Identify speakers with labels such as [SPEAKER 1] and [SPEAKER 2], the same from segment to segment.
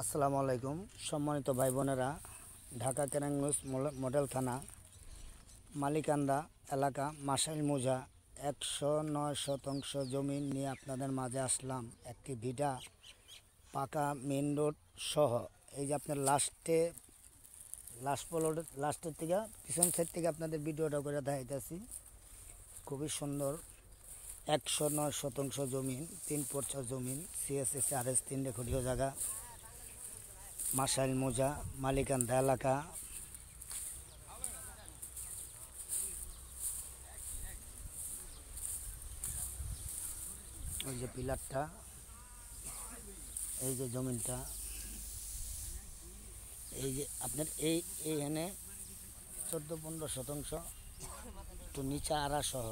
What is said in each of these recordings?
[SPEAKER 1] আসসালামু আলাইকুম সম্মানিত ভাই বোনেরা, ঢাকা কেরানীগঞ্জ মডেল থানা মালিকান্দা এলাকা মাসাইল মৌজা 109 শতাংশ জমি নিয়ে আপনাদের মাঝে আসলাম। একটি ভিটা পাকা মেন রোড সহ এই যে আপনার লাস্টের থেকে পিছন সাইড থেকে আপনাদের ভিডিওটা করে দেখাইতেছি। খুবই সুন্দর 109 শতাংশ জমিন, 3 পর্চা জমিন, CSS RS 3 রেকর্ডীয় জায়গা, মাসাইল মৌজা মালিকান্দা এলাকা। ওই যে পিলারটা, এই যে জমিনটা, এই যে আপনার এইখানে 14-15 শতাংশ, একটু নিচা আড়া সহ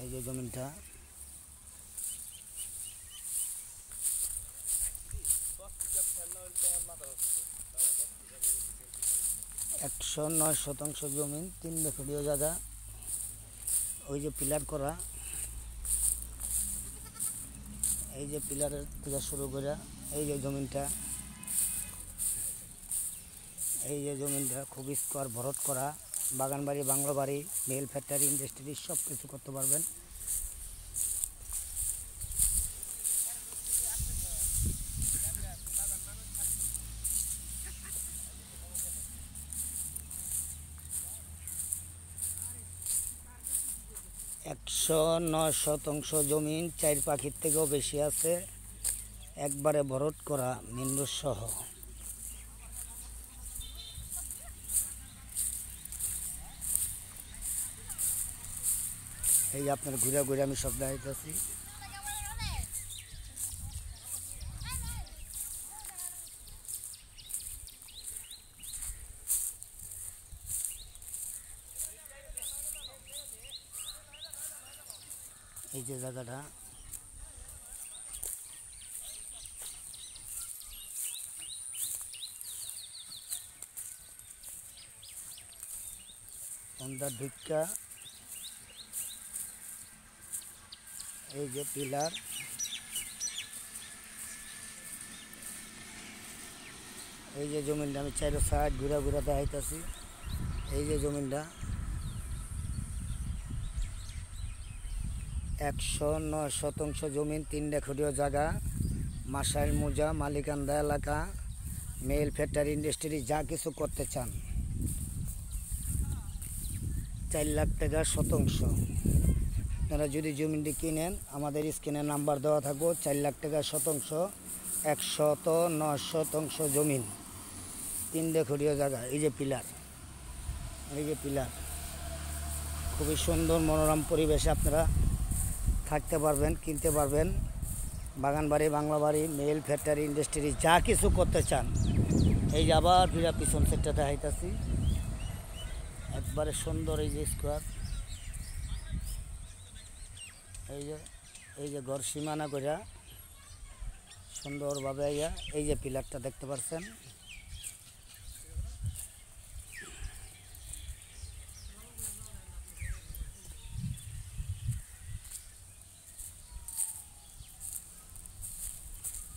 [SPEAKER 1] এই যে জমিনটা। একশো 9 শতাংশ জমিন, 3 রেকর্ডীয় জায়গা। ওই যে পিলার করা, এই যে পিলারের থেকে শুরু করে এই যে জমিনটা, এই যে জমিনটা খুব স্কোয়ার ভরট করা। বাগান বাড়ি, বাংলো বাড়ি, মিল, ফ্যাক্টরি, ইন্ডাস্ট্রি সব কিছু করতে পারবেন। একশো 9 শতাংশ জমিন, 4 পাখির থেকেও বেশি আছে, একবারে ভরট করা মেন রোড সহ। এই যে আপনার ঘুরে ঘুরে আমি সব দেখাইতেছি। এই যে জায়গাটা, অন্ধা ঢুকা, এই যে পিলার, এই যে জমিনটা আমি 4 সাইড ঘুরে ঘুরে দেখাইতেছি। এই যে জমিনটা 109 শতাংশ জমিন, 3 রেকর্ডীয় জায়গা, মাসাইল মৌজা মালিকান্দা এলাকা, মেল, ফ্যাক্টরি, ইন্ডাস্ট্রি যা কিছু করতে চান 4 লাখ টাকা শতাংশ। আপনারা যদি জমিনটি কিনেন আমাদের স্ক্রিনে নাম্বার দেওয়া থাকবো। 4 লাখ টাকা শতাংশ, 109 শতাংশ জমিন, 3 রেকর্ডীয় জায়গা। এই যে পিলার, এই যে পিলার, খুবই সুন্দর মনোরম পরিবেশে আপনারা থাকতে পারবেন, কিনতে পারবেন। বাগান বাড়ি, বাংলা বাড়ি, মেল, ফ্যাক্টরি, ইন্ডাস্ট্রি যা কিছু করতে চান। এই যে আবার ফিরা পিছন সেটটা দেখাইতেছি, একবারে সুন্দর। এই যে স্কোয়ার, এই যে ঘর সীমানা করে সুন্দরভাবে এই যে পিলারটা দেখতে পাচ্ছেন।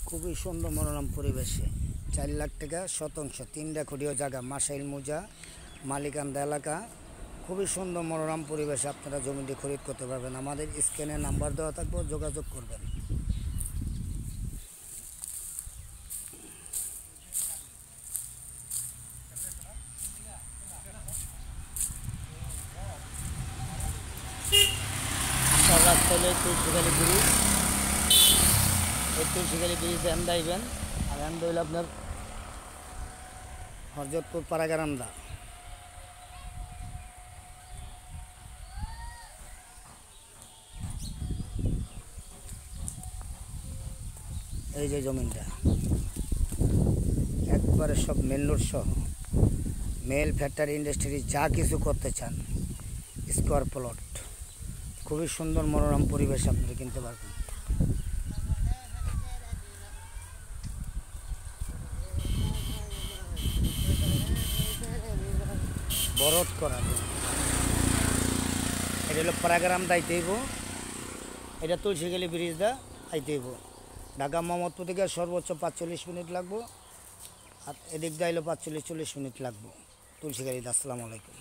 [SPEAKER 1] খুবই সুন্দর মনোরম পরিবেশে 4 লাখ টাকা শতাংশ, 3 রেকর্ডীয় জায়গা, মাসাইল মৌজা মালিকান্দা এলাকা। খুবই সুন্দর মনোরম পরিবেশে আপনারা জমিটি খরিদ করতে পারবেন। আমাদের স্ক্রিনে নাম্বার দেওয়া থাকবে, যোগাযোগ করবেন। রাস্তা হলে তুলসীখালী ব্রিজ, এই তুলসীখালী ব্রিজ হ্যান্ড আইবেন, আর হ্যান্ড হইলে আপনার হরজতপুর পাড়াগারামদা। এই যে জমিনটা একবারে সব মেন রোড সহ, মেল, ফ্যাক্টরি, ইন্ডাস্ট্রি যা কিছু করতে চান, স্কোয়ার প্লট। খুবই সুন্দর মনোরম পরিবেশ আপনারা কিনতে পারবেন। বরট করা এটা হলো পাড়াগ্রাম দাইতেইব, এটা তুলসীখালী ব্রিজটা আইতে হইব। ঢাকা মোহাম্মদপুর থেকে সর্বোচ্চ 45 মিনিট লাগবো, আর এদিক দিয়ে 45-40 মিনিট লাগবো তুলসীগাড়িতে। আসসালামু আলাইকুম।